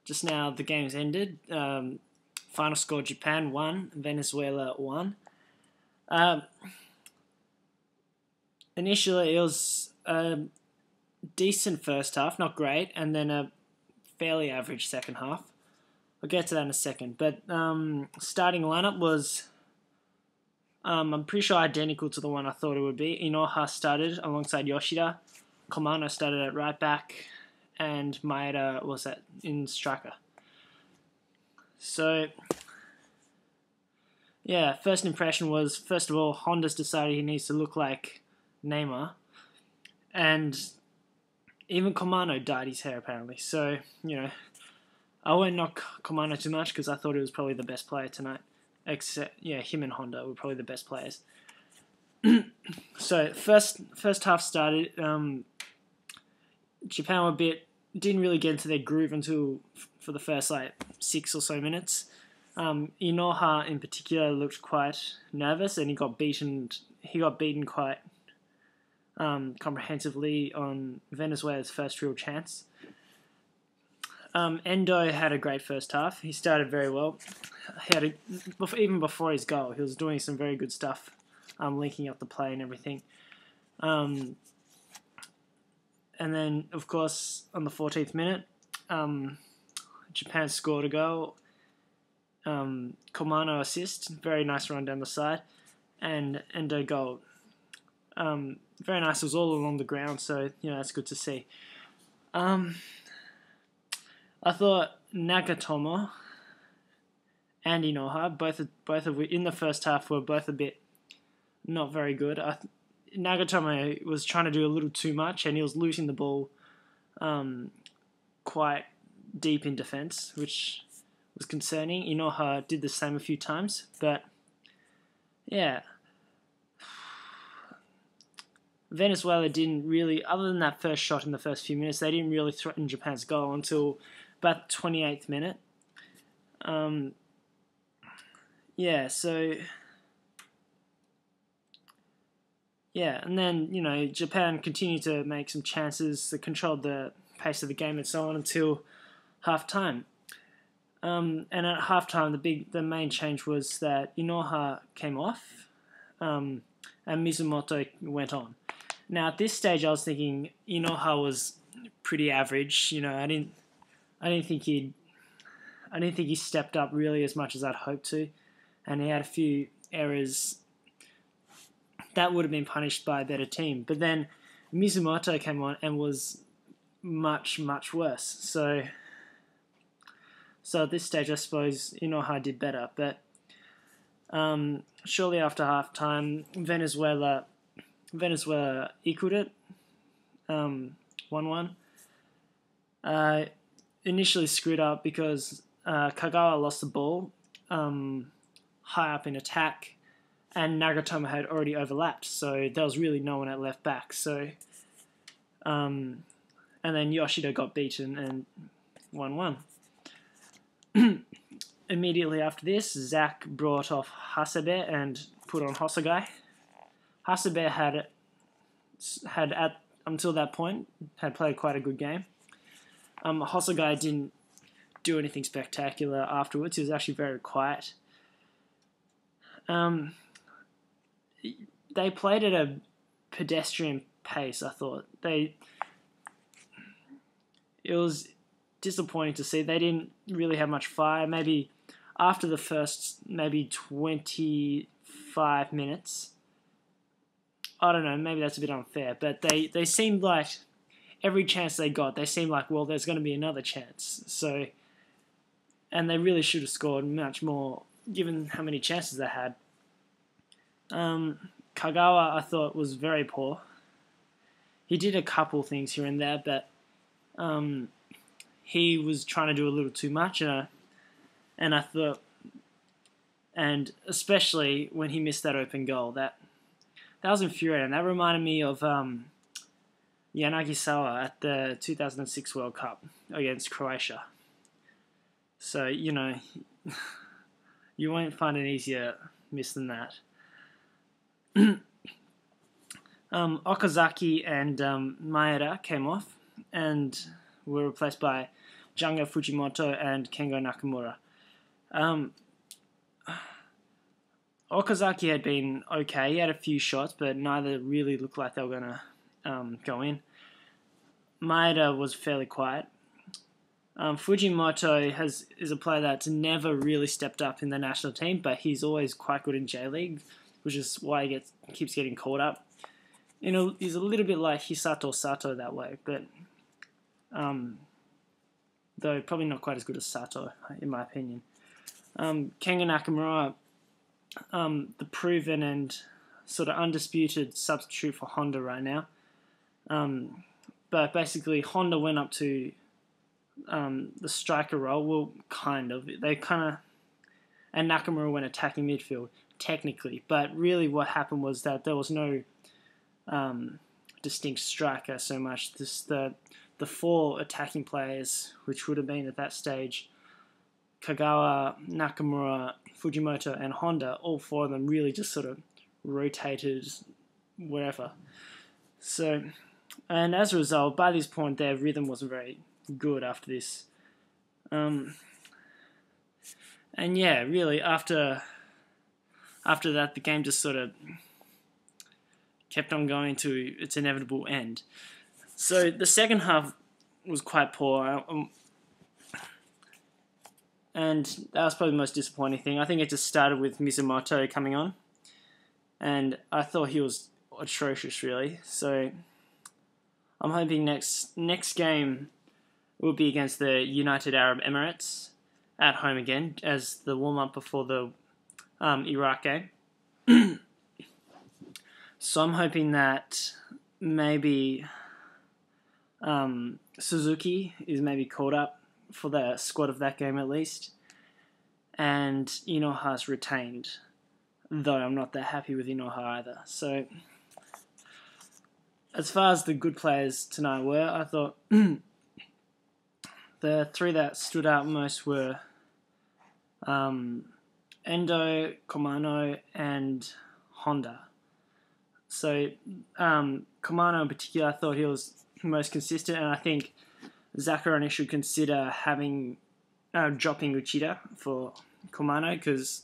just now the game's ended. Final score: Japan 1, Venezuela 1. Initially, it was a decent first half, not great, and then a fairly average second half. I'll get to that in a second. But starting lineup was, I'm pretty sure, identical to the one I thought it would be. Inoha started alongside Yoshida. Komano started at right back, and Maeda was in striker. So, yeah, first impression was, first of all, Honda's decided he needs to look like Neymar, and even Komano dyed his hair apparently. So, I won't knock Komano too much because I thought he was probably the best player tonight. Except, him and Honda were probably the best players. So, first half started. Japan didn't really get into their groove until for the first 6 or so minutes. Inoha in particular looked quite nervous, and he got beaten quite comprehensively on Venezuela's first real chance. Endo had a great first half. He started very well. Even before his goal, he was doing some very good stuff, linking up the play and everything. And then, of course, on the 14th minute, Japan scored a goal. Komano assist, very nice run down the side, and Endo goal. Very nice. It was all along the ground, so that's good to see. I thought Nagatomo and Inoha, both in the first half, were both a bit not very good. Nagatomo was trying to do a little too much, and he was losing the ball quite deep in defence, which was concerning. Inoha did the same a few times, but yeah. Venezuela didn't really, other than that first shot in the first few minutes, they didn't really threaten Japan's goal until about the 28th minute. And then, Japan continued to make some chances. They controlled the pace of the game and so on until half-time. And at half-time, the main change was that Inoha came off, and Mizumoto went on. Now, at this stage, I was thinking Inoha was pretty average. I didn't think he stepped up really as much as I'd hoped to, and he had a few errors that would have been punished by a better team. But then Mizumoto came on and was much, much worse. So at this stage, I suppose Inoha did better. But shortly after halftime, Venezuela equaled it, 1-1. Initially screwed up because Kagawa lost the ball high up in attack, and Nagatomo had already overlapped, so there was really no one at left back. So, and then Yoshida got beaten and 1-1. Immediately after this, Zach brought off Hasebe and put on Hosogai. Hasebe had until that point had played quite a good game. Hosogai didn't do anything spectacular afterwards. He was actually very quiet. They played at a pedestrian pace, I thought. It was disappointing to see. They didn't really have much fire. Maybe after the first 25 minutes, I don't know, maybe that's a bit unfair, but they seemed like every chance they got, they seemed like, well, there's going to be another chance. So, and they really should have scored much more, given how many chances they had. Kagawa, I thought, was very poor. He did a couple things here and there, but he was trying to do a little too much, and I thought, and especially when he missed that open goal, that was infuriating. That reminded me of Yanagisawa at the 2006 World Cup against Croatia. So, you won't find an easier miss than that. Okazaki and Maeda came off and were replaced by Junga Fujimoto and Kengo Nakamura. Okazaki had been okay. He had a few shots, but neither really looked like they were going to go in. Maeda was fairly quiet. Fujimoto is a player that's never really stepped up in the national team, but he's always quite good in J-League, which is why he keeps getting called up. He's a little bit like Hisato Sato that way, but though probably not quite as good as Sato, in my opinion. Kengo Nakamura, the proven and sort of undisputed substitute for Honda right now. But basically, Honda went up to the striker role. Well, kind of. And Nakamura went attacking midfield, technically. But really what happened was that there was no distinct striker so much. The four attacking players, which would have been at that stage, Kagawa, Nakamura, Fujimoto, and Honda, all four of them really just sort of rotated wherever. So, and as a result, by this point, their rhythm wasn't very good after this. And yeah, really, after that, the game just sort of kept on going to its inevitable end. So the second half was quite poor. And that was probably the most disappointing thing. I think it just started with Mizumoto coming on. And I thought he was atrocious, really. So I'm hoping next game will be against the United Arab Emirates at home again as the warm-up before the Iraq game. So I'm hoping that maybe Suzuki is maybe called up for the squad of that game at least, and Inoha's retained, though I'm not that happy with Inoha either. So as far as the good players tonight were, I thought the three that stood out most were Endo, Komano, and Honda. So Komano in particular, I thought he was most consistent, and I think Zaccaroni should consider dropping Uchida for Komano, because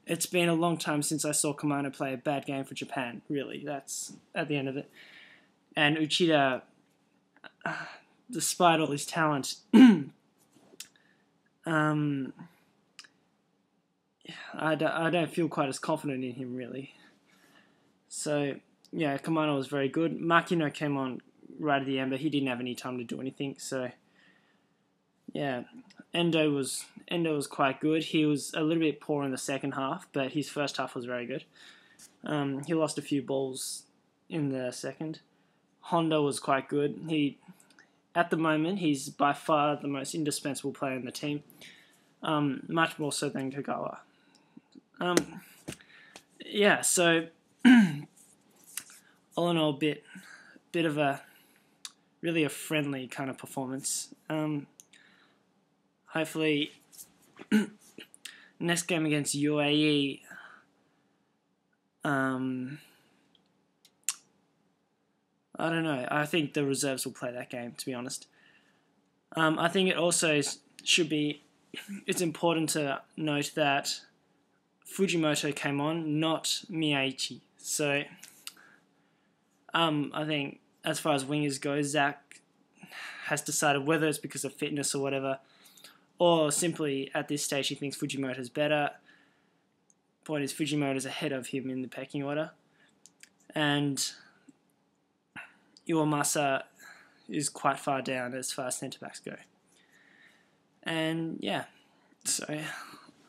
it's been a long time since I saw Komano play a bad game for Japan, really. That's at the end of it. And Uchida, despite all his talent, I don't feel quite as confident in him, really. So, yeah, Komano was very good. Makino came on right at the end, but he didn't have any time to do anything. So, yeah, Endo was quite good. He was a little bit poor in the second half, but his first half was very good. He lost a few balls in the second. Honda was quite good. At the moment, he's by far the most indispensable player in the team, much more so than Kagawa. Yeah, so all in all, bit of a really a friendly kind of performance. Hopefully, next game against UAE, I don't know. I think the reserves will play that game, to be honest. I think it also it's important to note that Fujimoto came on, not Miyaichi. So, I think as far as wingers go, Zach has decided whether it's because of fitness or whatever, or simply at this stage he thinks Fujimoto's better. Point is, Fujimoto's ahead of him in the pecking order. And Iwamasa is quite far down as far as centre-backs go. And yeah, so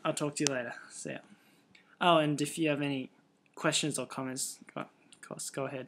I'll talk to you later. See ya. Oh, and if you have any questions or comments, of course, go ahead.